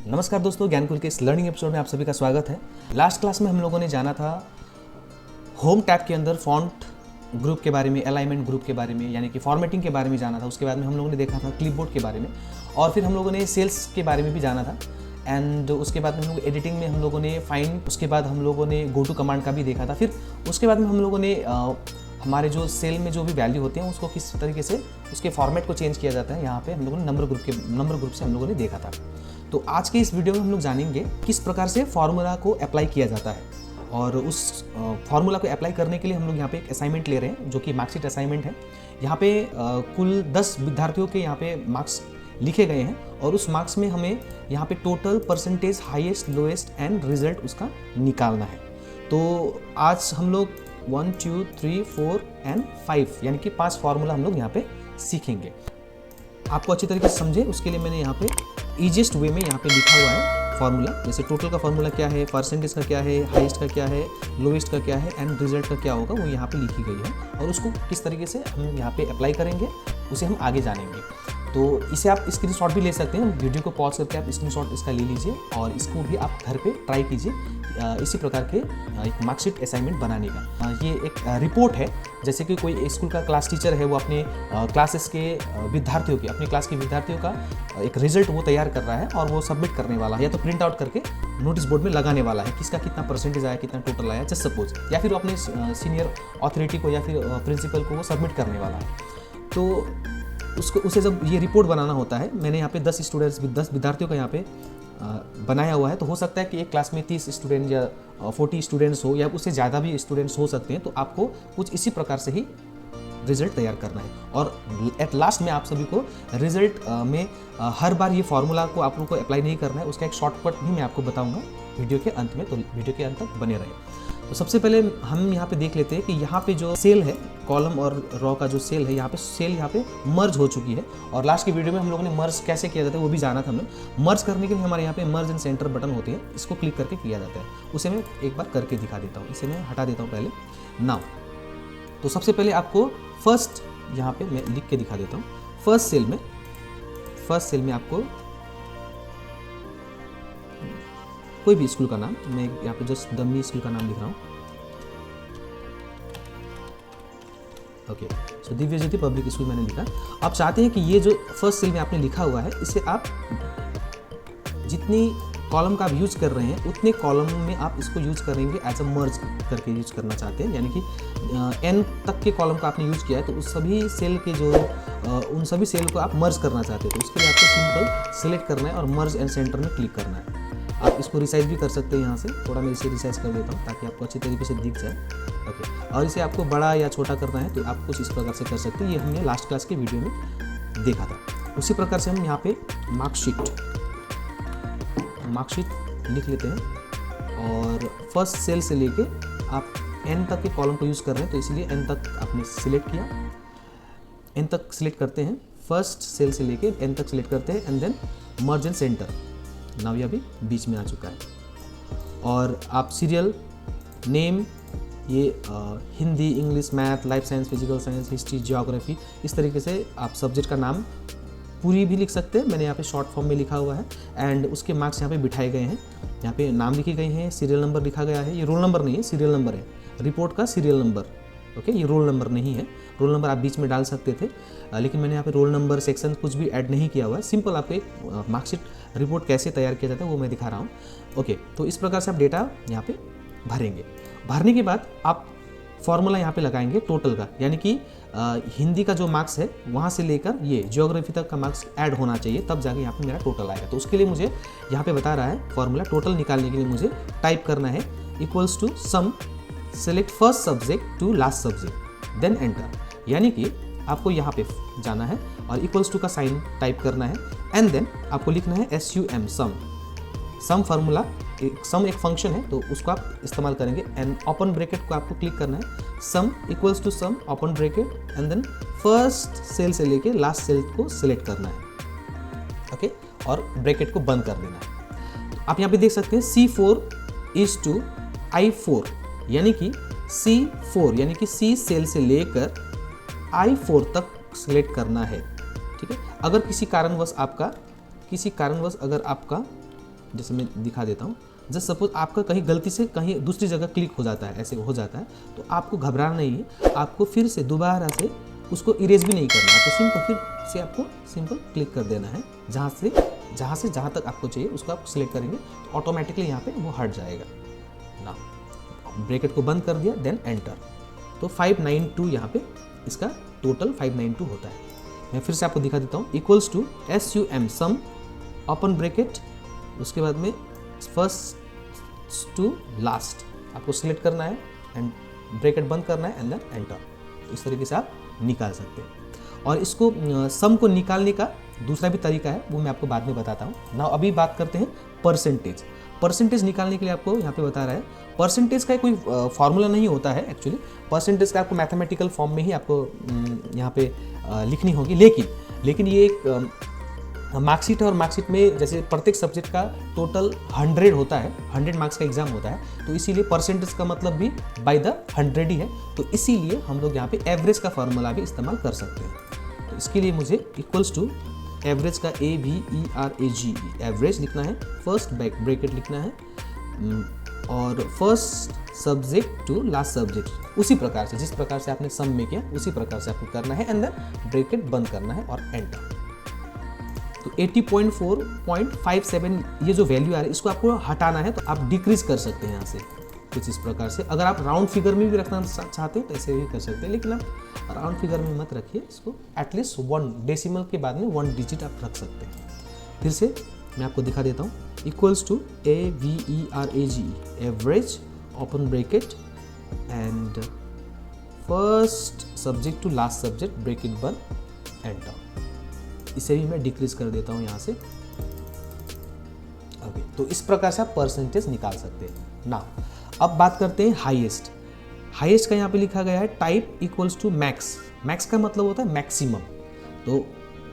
नमस्कार दोस्तों, ज्ञानकुल के इस लर्निंग एपिसोड में आप सभी का स्वागत है। लास्ट क्लास में हम लोगों ने जाना था होम टैब के अंदर फॉन्ट ग्रुप के बारे में, अलाइनमेंट ग्रुप के बारे में, यानी कि फॉर्मेटिंग के बारे में जाना था। उसके बाद में हम लोगों ने देखा था क्लिपबोर्ड के बारे में, और फिर हम लोगों ने सेल्स के बारे में भी जाना था। एंड उसके बाद में हम लोग एडिटिंग में हम लोगों ने फाइंड, उसके बाद हम लोगों ने गो टू कमांड का भी देखा था। फिर उसके बाद में हम लोगों ने हमारे जो सेल में जो भी वैल्यू होते हैं उसको किस तरीके से उसके फॉर्मेट को चेंज किया जाता है, यहाँ पे हम लोगों ने नंबर ग्रुप से हम लोगों ने देखा था। तो आज के इस वीडियो में हम लोग जानेंगे किस प्रकार से फार्मूला को अप्लाई किया जाता है, और उस फार्मूला को अप्लाई करने के लिए हम लोग यहाँ पे एक असाइनमेंट ले रहे हैं जो कि मार्कशीट असाइनमेंट है। यहाँ पे कुल 10 विद्यार्थियों के यहाँ पे मार्क्स लिखे गए हैं, और उस मार्क्स में हमें यहाँ पे total percentage, highest, lowest and result उसका निकालना है। तो आज हम लोग 1, 2, 3, 4 एंड 5 यानी कि 5 फार्मूला हम लोग यहाँ पे सीखेंगे। आपको अच्छी तरीके से समझे उसके लिए मैंने यहाँ पे ईजिएस्ट वे में यहाँ पे लिखा हुआ है फार्मूला। जैसे टोटल का फार्मूला क्या है, परसेंटेज का क्या है, हाईएस्ट का क्या है, लोएस्ट का क्या है एंड रिजल्ट का क्या होगा, वो यहाँ पे लिखी गई है, और उसको किस तरीके से हम यहाँ पे अप्लाई करेंगे उसे हम आगे जानेंगे। तो इसे आप स्क्रीनशॉट भी ले सकते हैं, वीडियो को पॉज करके आप स्क्रीनशॉट इसका ले लीजिए और इसको भी आप घर पे ट्राई कीजिए इसी प्रकार के एक मार्कशीट असाइनमेंट बनाने का। ये एक रिपोर्ट है, जैसे कि कोई स्कूल का क्लास टीचर है, वो अपने क्लासेस के विद्यार्थियों की, अपने क्लास के विद्यार्थियों का एक रिजल्ट वो तैयार कर रहा है और वो सबमिट करने वाला है, या तो प्रिंट आउट करके नोटिस बोर्ड में लगाने वाला है, किसका कितना परसेंटेज आया, कितना टोटल आया, जस्ट सपोज, या फिर वो अपने सीनियर अथॉरिटी को या फिर प्रिंसिपल को वो सबमिट करने वाला है। तो उसे जब ये रिपोर्ट बनाना होता है, मैंने यहाँ पे 10 विद्यार्थियों का यहाँ पे बनाया हुआ है। तो हो सकता है कि एक क्लास में 30 स्टूडेंट या 40 स्टूडेंट्स हो, या उससे ज़्यादा भी स्टूडेंट्स हो सकते हैं। तो आपको कुछ इसी प्रकार से ही रिजल्ट तैयार करना है, और एट लास्ट में आप सभी को रिजल्ट में हर बार ये फार्मूला को आप लोगों को अप्लाई नहीं करना है, उसका एक शॉर्टकट भी मैं आपको बताऊंगा वीडियो के अंत में। तो वीडियो के अंत तक बने रहे। तो सबसे पहले हम यहाँ पे देख लेते हैं कि यहाँ पे जो सेल है, कॉलम और रॉ का जो सेल है, यहाँ पे सेल यहाँ पे मर्ज हो चुकी है। और लास्ट की वीडियो में हम लोगों ने मर्ज कैसे किया जाता है वो भी जाना था हमने। मर्ज करने के लिए हमारे यहाँ पे मर्ज एंड सेंटर बटन होते हैं, इसको क्लिक करके किया जाता है। उसे मैं एक बार करके दिखा देता हूँ, इसे मैं हटा देता हूँ पहले। नाउ तो सबसे पहले आपको फर्स्ट यहाँ पे मैं लिख के दिखा देता हूँ। फर्स्ट सेल में आपको कोई भी स्कूल का नाम, मैं यहाँ पे जस्ट डमी स्कूल का नाम लिख रहा हूँ। ओके, सो दिव्य ज्योति पब्लिक स्कूल मैंने लिखा। आप चाहते हैं कि ये जो फर्स्ट सेल में आपने लिखा हुआ है, इसे आप जितनी कॉलम का आप यूज कर रहे हैं उतने कॉलम में आप इसको यूज करेंगे, एज अ मर्ज करके यूज करना चाहते हैं। यानी कि n तक के कॉलम का आपने यूज किया है, तो उस सभी सेल के जो उन सभी सेल को आप मर्ज करना चाहते हैं। तो उसके लिए आपको सिंपल सेलेक्ट करना है और मर्ज एंड सेंटर में क्लिक करना है। आप इसको रिसाइज भी कर सकते हैं, यहाँ से थोड़ा मैं इसे रिसाइज कर देता हूँ ताकि आपको अच्छी तरीके से दिख जाए। ओके, और इसे आपको बड़ा या छोटा करना है तो आप कुछ इस प्रकार से कर सकते हैं। ये हमने लास्ट क्लास के वीडियो में देखा था। उसी प्रकार से हम यहाँ पे मार्कशीट लिख लेते हैं, और फर्स्ट सेल से लेके आप n तक के कॉलम को यूज़ कर रहे हैं, तो इसलिए n तक आपने सिलेक्ट किया, n तक सिलेक्ट करते हैं, फर्स्ट सेल से लेके n तक सिलेक्ट करते हैं, and then merge and centre. Now ये अभी बीच में आ चुका है। और आप सीरियल नेम, ये Hindi, English, math, life science, physical science, history, geography, इस तरीके से आप सब्जेक्ट का नाम पूरी भी लिख सकते हैं। मैंने यहाँ पे शॉर्ट फॉर्म में लिखा हुआ है, एंड उसके मार्क्स यहाँ पे बिठाए गए हैं। यहाँ पे नाम लिखे गए हैं, सीरियल नंबर लिखा गया है। ये रोल नंबर नहीं है, सीरियल नंबर है, रिपोर्ट का सीरियल नंबर। ओके, ये रोल नंबर नहीं है। रोल नंबर आप बीच में डाल सकते थे, लेकिन मैंने यहाँ पे रोल नंबर, सेक्शन कुछ भी ऐड नहीं किया हुआ है। सिंपल आपको एक मार्कशीट रिपोर्ट कैसे तैयार किया जाता है वो मैं दिखा रहा हूँ। ओके, तो इस प्रकार से आप डेटा यहाँ पे भरेंगे। भरने के बाद आप फॉर्मूला यहाँ पे लगाएंगे टोटल का, यानी कि हिंदी का जो मार्क्स है वहाँ से लेकर ये ज्योग्राफी तक का मार्क्स ऐड होना चाहिए, तब जाके यहाँ पे मेरा टोटल आएगा। तो उसके लिए मुझे यहाँ पे बता रहा है फॉर्मूला टोटल निकालने के लिए मुझे टाइप करना है equals to sum, select first subject to last subject, then enter. यानी कि आपको यहाँ पे जाना है और इक्वल्स टू का साइन टाइप करना है, एंड देन आपको लिखना है SUM, सम फार्मूला। सम एक फंक्शन है तो उसको आप इस्तेमाल करेंगे, एंड ओपन ब्रैकेट को आपको क्लिक करना है, sum equals to sum open bracket, and then first cell से लेके लास्ट सेल को सिलेक्ट करना है। ओके, और ब्रैकेट को बंद कर देना है। आप यहाँ पे देख सकते हैं C4 I4, यानी कि C4 यानी कि C सेल से लेकर I4 तक सिलेक्ट करना है। ठीक है, अगर किसी कारणवश अगर आपका जैसे मैं दिखा देता हूँ, जस्ट सपोज आपका कहीं गलती से कहीं दूसरी जगह क्लिक हो जाता है, ऐसे हो जाता है, तो आपको घबराना नहीं है, आपको फिर से दोबारा से उसको इरेज भी नहीं करना है, तो सिंपल फिर से आपको सिंपल क्लिक कर देना है, जहाँ से जहाँ तक आपको चाहिए उसको आप सिलेक्ट करेंगे तो ऑटोमेटिकली यहाँ पे वो हट जाएगा ना। ब्रैकेट को बंद कर दिया, देन एंटर, तो 592 यहाँ पे इसका टोटल 592 होता है। मैं फिर से आपको दिखा देता हूँ, equals to SUM sum open bracket, उसके बाद में फर्स्ट टू लास्ट आपको सिलेक्ट करना है एंड ब्रैकेट बंद करना है एंड देन एंटर। इस तरीके से आप निकाल सकते हैं। और इसको सम को निकालने का दूसरा भी तरीका है, वो मैं आपको बाद में बताता हूँ ना। अभी बात करते हैं परसेंटेज। परसेंटेज निकालने के लिए आपको यहाँ पे बता रहा है, परसेंटेज का कोई फॉर्मूला नहीं होता है एक्चुअली, परसेंटेज का आपको मैथमेटिकल फॉर्म में ही आपको यहाँ पे लिखनी होगी, लेकिन ये एक मार्कशीट है और मार्कशीट में जैसे प्रत्येक सब्जेक्ट का टोटल 100 होता है, 100 मार्क्स का एग्जाम होता है, तो इसीलिए परसेंटेज का मतलब भी बाय द 100 ही है, तो इसीलिए हम लोग यहाँ पे एवरेज का फार्मूला भी इस्तेमाल कर सकते हैं। तो इसके लिए मुझे इक्वल्स टू एवरेज का AVERAGE एवरेज लिखना है, फर्स्ट ब्रैकेट लिखना है और first subject to last subject, उसी प्रकार से जिस प्रकार से आपने सम में किया उसी प्रकार से आपको करना है, एंड देन ब्रैकेट बंद करना है और एंटर। तो 80.4.57 ये जो वैल्यू आ रही है इसको आपको हटाना है, तो आप डिक्रीज कर सकते हैं यहाँ से कुछ इस प्रकार से। अगर आप राउंड फिगर में भी रखना चाहते हैं तो ऐसे भी कर सकते हैं, लेकिन आप राउंड फिगर में मत रखिए इसको, एटलीस्ट 1 डेसिमल के बाद में 1 डिजिट आप रख सकते हैं। फिर से मैं आपको दिखा देता हूँ, equals to AVERAGE average open bracket and first subject to last subject bracket बंद एंटर। इसे भी मैं डिक्रीज कर देता हूँ यहाँ से। ओके, तो इस प्रकार से आप परसेंटेज निकाल सकते हैं ना। अब बात करते हैं हाईएस्ट। हाईएस्ट का यहाँ पे लिखा गया है type equals to max. Max का मतलब होता है मैक्सिमम, तो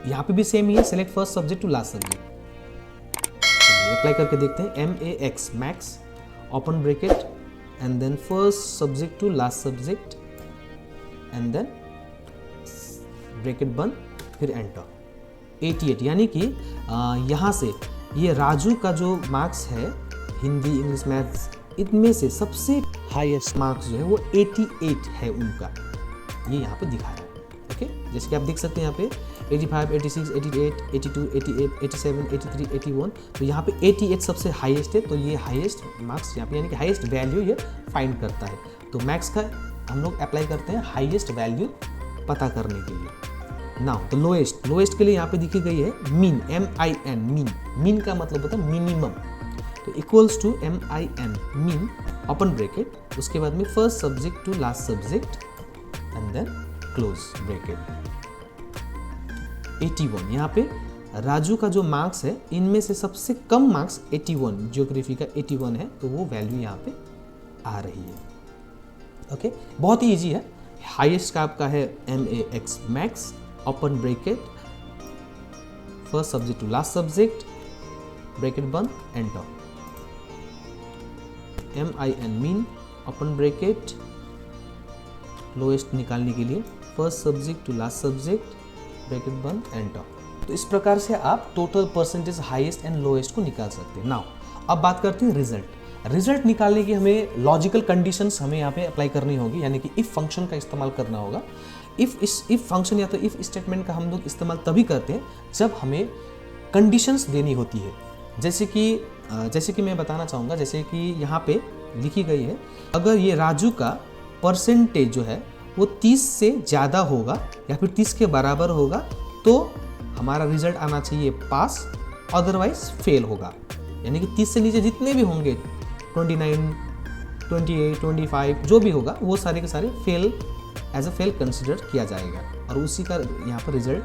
यहाँ पे भी सेम ही है, select first subject to last subject. Apply करके देखते हैं, MAX max open bracket and then first subject to last subject and then bracket बंद, फिर एंटर। 88 यानी कि यहाँ से ये राजू का जो मार्क्स है हिंदी इंग्लिश मैथ्स, इनमें से सबसे हाईएस्ट मार्क्स जो है वो 88 है उनका, ये यहाँ पे दिखा रहा है। ओके, जैसे कि आप देख सकते हैं यहाँ पे 85, 86, 88, 82, 88, 87, 83, 81, तो यहाँ पे 88 सबसे हाईएस्ट है, तो ये हाईएस्ट मार्क्स यहाँ पे यानी कि हाईएस्ट वैल्यू ये फाइंड करता है। तो मैक्स का हम लोग अप्लाई करते हैं हाईएस्ट वैल्यू पता करने के लिए। नाउ तो लोएस्ट के लिए यहाँ पे दिखी गई है मीन, MIN मीन का मतलब होता है मिनिमम, तो equals to MIN min open bracket, उसके बाद में first subject to last subject and then close bracket. 81 यहाँ पे राजू का जो मार्क्स है इनमें से सबसे कम मार्क्स 81, ज्योग्राफी का 81 है, तो वो वैल्यू यहाँ पे आ रही है। ओके, बहुत ही ईजी है। हाईएस्ट का आपका है MAX max open bracket first subject to last subject bracket बंद enter. MIN min open bracket lowest निकालने के लिए first subject to last subject bracket बंद एंटर। तो इस प्रकार से आप total percentage highest and lowest को निकाल सकते हैं। नाउ अब बात करते हैं रिजल्ट निकालने की हमें लॉजिकल कंडीशंस हमें यहाँ पे अप्लाई करनी होगी, यानी कि इफ फंक्शन का इस्तेमाल करना होगा। इफ फंक्शन या तो इफ स्टेटमेंट का हम लोग इस्तेमाल तभी करते हैं जब हमें कंडीशंस देनी होती है। जैसे कि मैं बताना चाहूँगा, जैसे कि यहाँ पे लिखी गई है, अगर ये राजू का परसेंटेज जो है वो 30 से ज़्यादा होगा या फिर 30 के बराबर होगा तो हमारा रिजल्ट आना चाहिए पास, अदरवाइज फेल होगा। यानी कि 30 से नीचे जितने भी होंगे 29, 28, 25 जो भी होगा वो सारे के सारे fail as a fail consider किया जाएगा और उसी का यहाँ पर रिजल्ट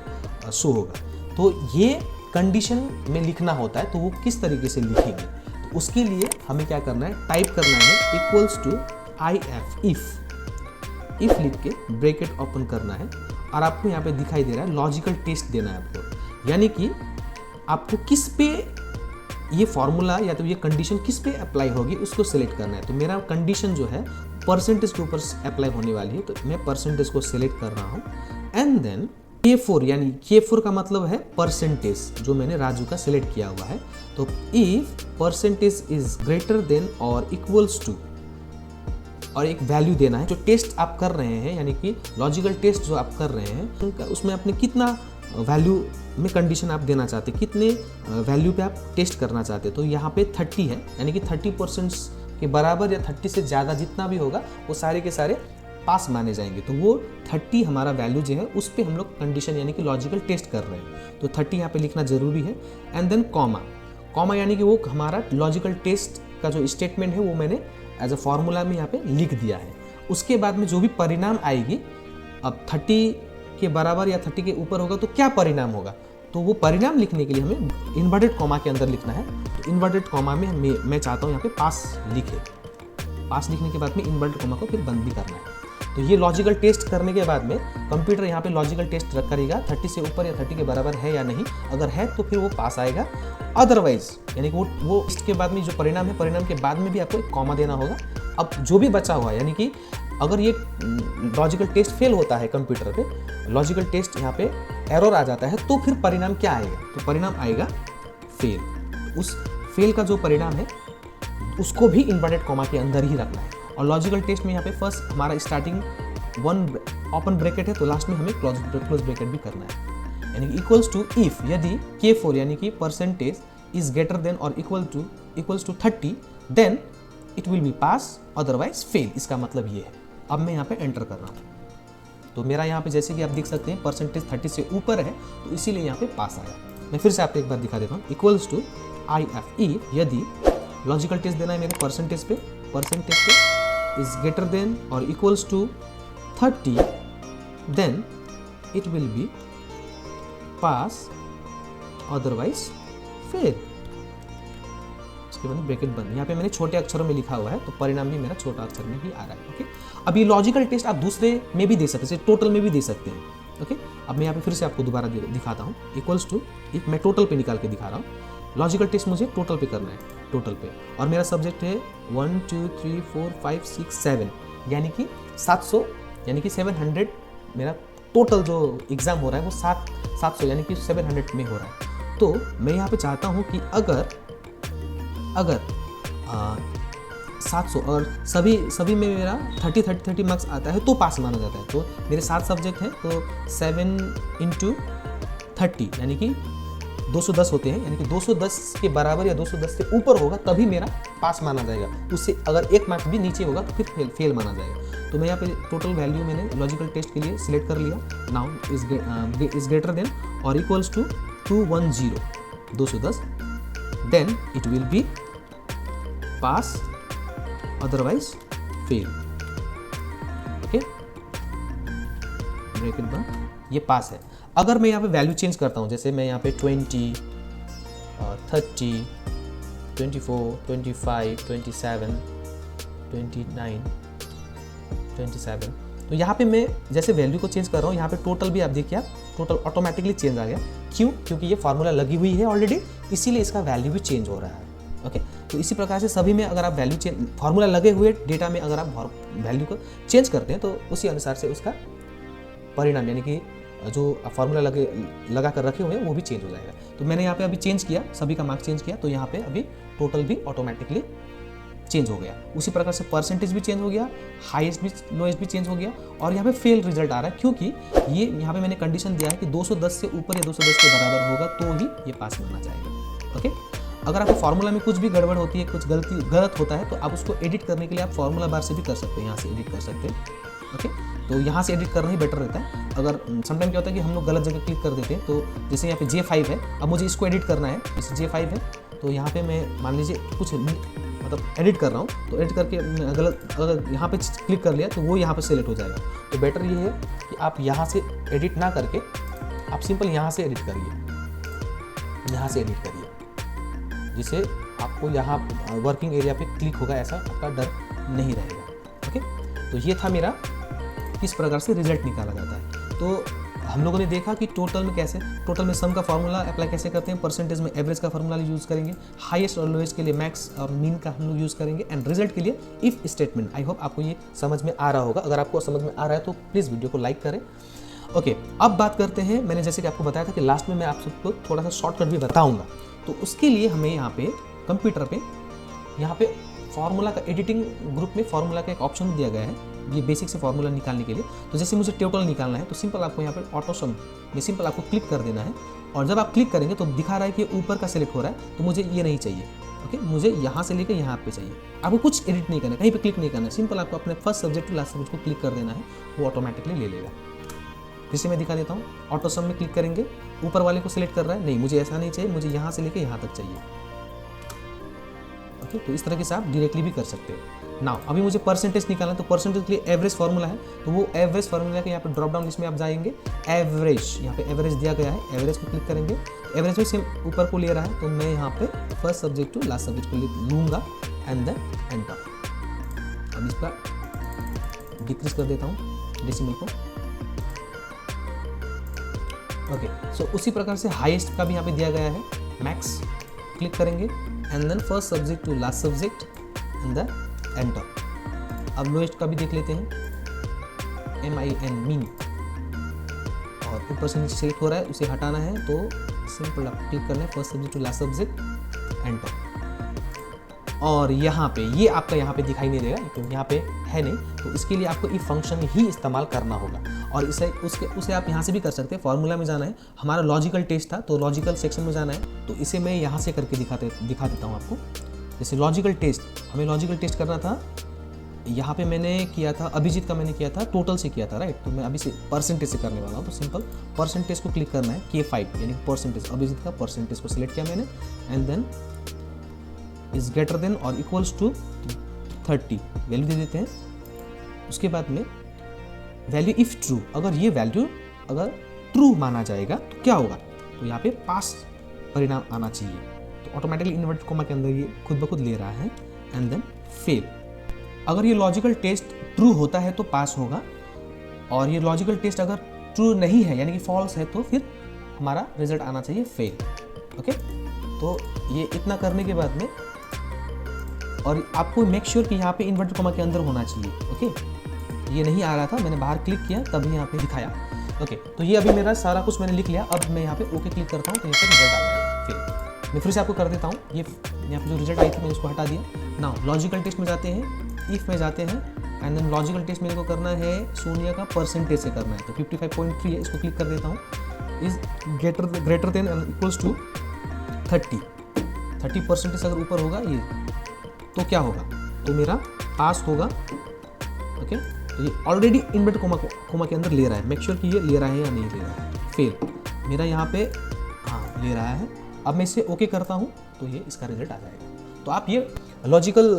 शो होगा। तो ये कंडीशन में लिखना होता है, तो वो किस तरीके से लिखेंगे, तो उसके लिए हमें क्या करना है, टाइप करना है इक्वल्स टू IF इफ लिख के ब्रैकेट ओपन करना है और आपको यहाँ पे दिखाई दे रहा है लॉजिकल टेस्ट देना है आपको, यानी कि आपको किस पे ये फॉर्मूला या तो ये कंडीशन किस पे अप्लाई होगी उसको सिलेक्ट करना है। तो मेरा कंडीशन जो है परसेंटेज के ऊपर अप्लाई होने वाली है, तो मैं परसेंटेज को सिलेक्ट कर रहा हूँ एंड देन K4 यानी K4 का मतलब है परसेंटेज, जो मैंने राजू का सिलेक्ट किया हुआ है। तो if percentage is greater than और इक्वल्स टू, और एक वैल्यू देना है। जो टेस्ट आप कर रहे हैं यानी कि लॉजिकल टेस्ट जो आप कर रहे हैं उसमें अपने कितना वैल्यू में कंडीशन आप देना चाहते हैं, कितने वैल्यू पे आप टेस्ट करना चाहते हैं। तो यहाँ पे 30 है, यानी कि 30% के बराबर या 30 से ज़्यादा जितना भी होगा वो सारे के सारे पास माने जाएंगे। तो वो 30 हमारा वैल्यू जो है उस पर हम लोग कंडीशन यानी कि लॉजिकल टेस्ट कर रहे हैं। तो 30 यहाँ पे लिखना जरूरी है। एंड देन कॉमा यानी कि वो हमारा लॉजिकल टेस्ट का जो स्टेटमेंट है वो मैंने एज अ फॉर्मूला में यहाँ पे लिख दिया है। उसके बाद में जो भी परिणाम आएगी, अब 30 के बराबर या 30 के ऊपर होगा तो क्या परिणाम होगा, तो वो परिणाम लिखने के लिए हमें इन्वर्टेड कॉमा के अंदर लिखना है। तो इन्वर्टेड कॉमा में मैं चाहता हूँ यहाँ पे पास लिखे। पास लिखने के बाद में इन्वर्टेड कॉमा को फिर बंद भी करना है। तो ये लॉजिकल टेस्ट करने के बाद में कंप्यूटर यहाँ पे लॉजिकल टेस्ट करेगा 30 से ऊपर या 30 के बराबर है या नहीं। अगर है तो फिर वो पास आएगा, अदरवाइज यानी कि वो इसके बाद में जो परिणाम है, परिणाम के बाद में भी आपको एक कॉमा देना होगा। अब जो भी बचा हुआ है, यानी कि अगर ये लॉजिकल टेस्ट फेल होता है कंप्यूटर पे, लॉजिकल टेस्ट यहाँ पे एरर आ जाता है, तो फिर परिणाम क्या आएगा, तो परिणाम आएगा फेल। उस फेल का जो परिणाम है उसको भी इन्वर्टेड कॉमा के अंदर ही रखना है। और लॉजिकल टेस्ट में यहाँ पे फर्स्ट हमारा स्टार्टिंग 1 ओपन ब्रैकेट है, तो लास्ट में हमें क्लोज ब्रैकेट भी करना है। यानी कि इक्वल्स टू इफ यदि K4 यानी कि परसेंटेज इज ग्रेटर देन और equals to 30, then it will be pass, otherwise fail. इसका मतलब ये है। अब मैं यहाँ पे एंटर कर रहा हूँ, तो मेरा यहाँ पे जैसे कि आप देख सकते हैं परसेंटेज 30 से ऊपर है, तो इसीलिए यहाँ पे पास आया। मैं फिर से आपको एक बार दिखा देता हूँ। इक्वल्स टू IF यदि लॉजिकल टेस्ट देना है मेरे परसेंटेज पे इज ग्रेटर देन और equals to 30, then it will be pass, otherwise fail. उसके बाद ब्रैकेट बंद। यहाँ पे मैंने छोटे अक्षरों में लिखा हुआ है, तो परिणाम भी मेरा छोटा अक्षर में ही आ रहा है। ओके, अब ये लॉजिकल टेस्ट आप दूसरे में भी दे सकते हैं, टोटल में भी दे सकते हैं। ओके, अब मैं यहाँ पे फिर से आपको दोबारा दिखाता हूँ। इक्वल्स टू, मैं टोटल पे निकाल के दिखा रहा हूँ। लॉजिकल टेस्ट मुझे टोटल पे करना है, टोटल पे, और मेरा सब्जेक्ट है 1 2 3 4 5 6 7, यानी कि 700, यानी कि 700 मेरा टोटल जो एग्ज़ाम हो रहा है वो 700 यानी कि 700 में हो रहा है। तो मैं यहाँ पे चाहता हूँ कि अगर 700 और सभी में मेरा 30 मार्क्स आता है तो पास माना जाता है। तो मेरे 7 सब्जेक्ट हैं, तो 7 × 30 यानी कि 210 होते हैं, यानी कि 210 के बराबर या 210 से ऊपर होगा तभी मेरा पास माना जाएगा। उससे अगर 1 मार्क्स भी नीचे होगा तो फिर फेल माना जाएगा। तो मैं यहाँ पे टोटल वैल्यू मैंने लॉजिकल टेस्ट के लिए सिलेक्ट कर लिया। नाउ इज ग्रेटर देन और equals to 210 210, then it will be pass, otherwise fail. Okay, bracket बंद, ये पास है। अगर मैं यहाँ पे वैल्यू चेंज करता हूँ, जैसे मैं यहाँ पे 20 30 24 25 27 29 27, तो यहाँ पे मैं जैसे वैल्यू को चेंज कर रहा हूँ, यहाँ पे टोटल भी आप देखिए, टोटल ऑटोमेटिकली चेंज आ गया। क्यों? क्योंकि ये फार्मूला लगी हुई है ऑलरेडी, इसीलिए इसका वैल्यू भी चेंज हो रहा है। ओके, तो इसी प्रकार से सभी में अगर आप वैल्यू चेंज, फार्मूला लगे हुए डेटा में अगर आप वैल्यू को चेंज करते हैं तो उसी अनुसार से उसका परिणाम यानी कि जो फार्मूला लगा कर रखे हुए हैं वो भी चेंज हो जाएगा। तो मैंने यहाँ पे अभी चेंज किया, सभी का मार्क्स चेंज किया, तो यहाँ पे अभी टोटल भी ऑटोमेटिकली चेंज हो गया। उसी प्रकार से परसेंटेज भी चेंज हो गया, हाईएस्ट भी लोएस्ट भी चेंज हो गया, और यहाँ पे फेल रिजल्ट आ रहा है क्योंकि ये यहाँ पे मैंने कंडीशन दिया है कि 210 से ऊपर या 210 के बराबर होगा तो ही ये पास माना जाएगा। ओके, अगर आपको फार्मूला में कुछ भी गड़बड़ होती है, कुछ गलत होता है, तो आप उसको एडिट करने के लिए आप फार्मूला बार से भी कर सकते हैं, यहाँ से एडिट कर सकते हैं। ओके, तो यहाँ से एडिट करना ही बेटर रहता है। अगर समटाइम क्या होता है कि हम लोग गलत जगह क्लिक कर देते हैं, तो जैसे यहाँ पे J5 है, अब मुझे इसको एडिट करना है, जैसे J5 है, तो यहाँ पे मैं मान लीजिए कुछ मतलब एडिट कर रहा हूँ, तो एडिट करके गलत अगर यहाँ पे क्लिक कर लिया तो वो यहाँ पे सेलेक्ट हो जाएगा। तो बेटर ये है कि आप यहाँ से एडिट ना करके आप सिंपल यहाँ से एडिट करिए, यहाँ से एडिट करिए, जिससे आपको यहाँ वर्किंग एरिया पे क्लिक होगा, ऐसा आपका डर नहीं रहेगा। ओके, तो ये था मेरा किस प्रकार से रिजल्ट निकाला जाता है। तो हम लोगों ने देखा कि टोटल में कैसे, टोटल में सम का फार्मूला अप्लाई कैसे करते हैं, परसेंटेज में एवरेज का फार्मूला यूज़ करेंगे, हाईएस्ट और लोएस्ट के लिए मैक्स और मीन का हम लोग यूज़ करेंगे, एंड रिजल्ट के लिए इफ स्टेटमेंट। आई होप आपको ये समझ में आ रहा होगा। अगर आपको समझ में आ रहा है तो प्लीज़ वीडियो को लाइक करें, ओके, अब बात करते हैं, मैंने जैसे कि आपको बताया था कि लास्ट में मैं आप सबको थोड़ा सा शॉर्टकट भी बताऊंगा, तो उसके लिए हमें यहाँ पे कंप्यूटर पे यहाँ पे फार्मूला का एडिटिंग ग्रुप में फार्मूला का एक ऑप्शन दिया गया है, ये बेसिक से फार्मूला निकालने के लिए। तो जैसे मुझे टोटल निकालना है तो सिंपल आपको यहाँ पे ऑटो सम में सिंपल आपको क्लिक कर देना है, और जब आप क्लिक करेंगे तो दिखा रहा है कि ऊपर का सिलेक्ट हो रहा है, तो मुझे ये नहीं चाहिए। ओके, मुझे यहाँ से लेकर यहाँ पे चाहिए। आपको कुछ एडिट नहीं करना है, कहीं पे क्लिक नहीं करना है, सिंपल आपको अपने first subject to last subject को क्लिक कर देना है, वो ऑटोमेटिकली ले लेगा। जैसे मैं दिखा देता हूँ, ऑटो सम में क्लिक करेंगे, ऊपर वाले को सिलेक्ट कर रहा है, नहीं मुझे ऐसा नहीं चाहिए, मुझे यहाँ से लेकर यहाँ तक चाहिए। ओके, तो इस तरह से आप डायरेक्टली भी कर सकते हो। नाउ अभी मुझे परसेंटेज निकालना है, तो परसेंटेज के लिए एवरेज फार्मूला है, तो वो एवरेज फार्मूला के यहाँ पे ड्रॉप डाउन लिस्ट में आप जाएंगे, एवरेज, यहाँ पे एवरेज दिया गया है, एवरेज को क्लिक करेंगे, एवरेज में सेम ऊपर को ले रहा है, तो मैं यहाँ पे first subject to last subject को लूँगा एंड देन एंटर। अब इसका डिक्रीज कर देता हूँ डेसिमल को। ओके, सो उसी प्रकार से हाईएस्ट का भी यहाँ पे दिया गया है, मैक्स, क्लिक करेंगे and then first subject to last subject and then enter. अब लोएस्ट का भी देख लेते हैं, MIN मीन, और ऊपर से नीचे सेलेक्ट हो रहा है, उसे हटाना है तो सिंपल आप क्लिक करना है first subject to last subject enter. और यहाँ पे ये आपका यहाँ पे दिखाई नहीं देगा क्योंकि यहाँ पे है नहीं, तो इसके लिए आपको इफ फंक्शन ही इस्तेमाल करना होगा, और उसे आप यहाँ से भी कर सकते हैं। फार्मूला में जाना है, हमारा लॉजिकल टेस्ट था तो लॉजिकल सेक्शन में जाना है, तो इसे मैं यहाँ से करके दिखा देता हूँ आपको। जैसे लॉजिकल टेस्ट, हमें लॉजिकल टेस्ट करना था, यहाँ पे मैंने किया था, अभिजीत का मैंने किया था, टोटल से किया था, राइट, तो मैं अभी से परसेंटेज से करने वाला हूँ। तो सिंपल परसेंटेज को क्लिक करना है, K5 यानी परसेंटेज, अभिजीत का परसेंटेज को सिलेक्ट किया मैंने and then is greater than और इक्वल्स टू 30 वैल्यू दे देते हैं। उसके बाद में वैल्यू इफ ट्रू, अगर ये वैल्यू अगर ट्रू माना जाएगा तो क्या होगा, तो यहाँ पे पास परिणाम आना चाहिए, तो ऑटोमेटिकली इन्वर्टेड कोमा के अंदर ये खुद ब खुद ले रहा है एंड देन फेल। अगर ये लॉजिकल टेस्ट ट्रू होता है तो पास होगा, और ये लॉजिकल टेस्ट अगर ट्रू नहीं है यानी कि फॉल्स है तो फिर हमारा रिजल्ट आना चाहिए फेल। ओके, तो ये इतना करने के बाद में, और आपको मेक श्योर कि यहाँ पे इन्वर्टेड कोमा के अंदर होना चाहिए। ओके, ये नहीं आ रहा था, मैंने बाहर क्लिक किया तभी यहाँ पे दिखाया। ओके, तो ये अभी मेरा सारा कुछ मैंने लिख लिया, अब मैं यहाँ पे ओके क्लिक करता हूँ तो यहाँ पे रिजल्ट आ गया फिर। मैं फिर से आपको कर देता हूँ, ये यहाँ पे जो रिजल्ट आई थी मैंने उसको हटा दिया। नाउ लॉजिकल टेस्ट में जाते हैं, इफ में जाते हैं एंड देन लॉजिकल टेस्ट मेरे को करना है सोनिया का परसेंटेज से करना है, तो 55.3 है, इसको क्लिक कर देता हूँ, is greater than equals to 30% अगर ऊपर होगा ये, तो क्या होगा, तो मेरा पास होगा। ओके, तो ये ऑलरेडी इन्वर्टेड कोमा के अंदर ले रहा है, मेक श्योर कि ये ले रहा है या नहीं ले रहा है, फेल मेरा यहाँ पे हाँ ले रहा है। अब मैं इसे ओके करता हूँ तो ये इसका रिजल्ट आ जाएगा। तो आप ये लॉजिकल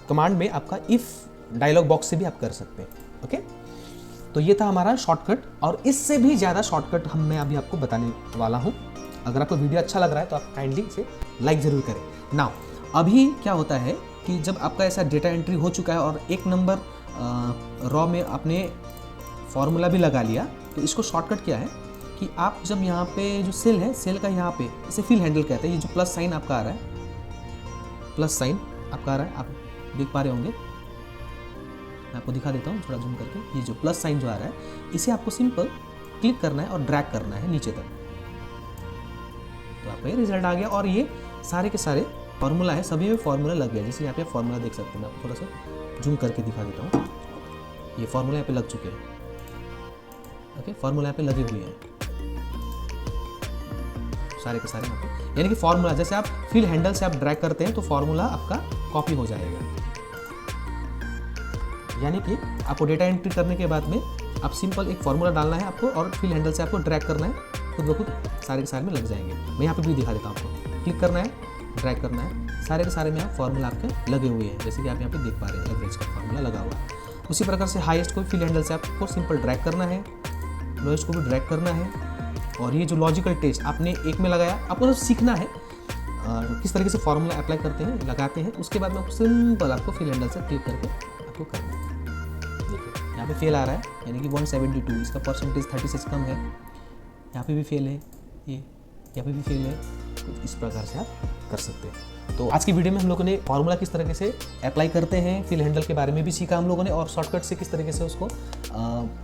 कमांड में आपका इफ डायलॉग बॉक्स से भी आप कर सकते हैं। ओके, तो ये था हमारा शॉर्टकट, और इससे भी ज़्यादा शॉर्टकट मैं अभी आपको बताने वाला हूँ। अगर आपको वीडियो अच्छा लग रहा है तो आप काइंडली इसे लाइक ज़रूर करें। नाउ अभी क्या होता है कि जब आपका ऐसा डेटा एंट्री हो चुका है और एक नंबर रॉ में आपने फॉर्मूला भी लगा लिया, तो इसको शॉर्टकट क्या है कि आप जब यहाँ पे जो सेल है, सेल का यहाँ पे इसे फिल हैंडल कहते हैं, ये जो प्लस साइन आपका आ रहा है, प्लस साइन आपका आ रहा है, आप देख पा रहे होंगे, मैं आपको दिखा देता हूँ थोड़ा जूम करके, ये जो प्लस साइन जो आ रहा है इसे आपको सिंपल क्लिक करना है और ड्रैग करना है नीचे तक, तो आपका ये रिजल्ट आ गया। और ये सारे के सारे फार्मूला है, सभी में फार्मूला लग गया। जैसे यहाँ पे फार्मूला देख सकते हैं, मैं आपको थोड़ा सा जूम करके दिखा देता हूँ, ये फार्मूला यहाँ पे लग चुके हैं। ओके, फार्मूला यहाँ पे लगे हुए हैं सारे के सारे यहाँ पे, यानी कि फार्मूला जैसे आप फिल हैंडल से आप ड्रैग करते हैं तो फार्मूला आपका कॉपी हो जाएगा। यानी कि आपको डेटा एंट्री करने के बाद में आप सिंपल एक फार्मूला डालना है आपको, और फिल हैंडल से आपको ड्रैग करना है, खुद ब खुद सारे के सारे में लग जाएंगे। मैं यहाँ पे भी दिखा देता हूँ आपको, क्लिक करना है, ड्रैग करना है, सारे के सारे में आप फार्मूला आपके लगे हुए हैं, जैसे कि आप यहाँ पे देख पा रहे हैं एवरेज का फार्मूला लगा हुआ है। उसी प्रकार से हाईएस्ट को फिल हैंडल से आपको सिंपल ड्रैग करना है, लोएस्ट को भी ड्रैग करना है, और ये जो लॉजिकल टेस्ट आपने एक में लगाया, आपको तो सीखना है किस तरीके से फार्मूला अप्लाई करते हैं, लगाते हैं। उसके बाद में सिंपल आपको फिल हैंडल से क्लिक करके आपको करना है। देखिए यहाँ पे फेल आ रहा है, यानी कि 172, इसका परसेंटेज 36 कम है, यहाँ पे भी फेल है, ये यहाँ पे भी फेल है। तो इस प्रकार से आप कर सकते हैं। तो आज की वीडियो में हम लोगों ने फार्मूला किस तरीके से अप्लाई करते हैं, फिल हैंडल के बारे में भी सीखा हम लोगों ने, और शॉर्टकट से किस तरीके से उसको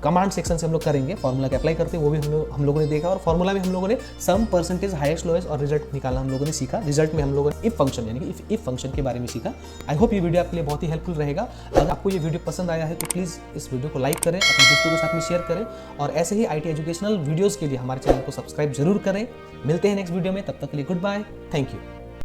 कमांड सेक्शन से हम लोग करेंगे फार्मूला के अप्लाई करते हैं, वो भी हम लोगों ने देखा। और फार्मूला में हम लोगों ने सम, परसेंटेज, हाईएस्ट, लोएस्ट और रिजल्ट निकालना हम लोगों ने सीखा। रिजल्ट में हम लोगों ने इफ फंक्शन यानी कि इफ फंक्शन के बारे में सीखा। आई होप ये वीडियो आपके लिए बहुत ही हेल्पफुल रहेगा। अगर आपको ये वीडियो पसंद आया है तो प्लीज़ इस वीडियो को लाइक करें, अपने दोस्तों के साथ में शेयर करें, और ऐसे ही IT एजुकेशनल वीडियोज़ के लिए हमारे चैनल को सब्सक्राइब जरूर करें। मिलते हैं नेक्स्ट वीडियो में, तब तक के लिए गुड बाय, थैंक यू।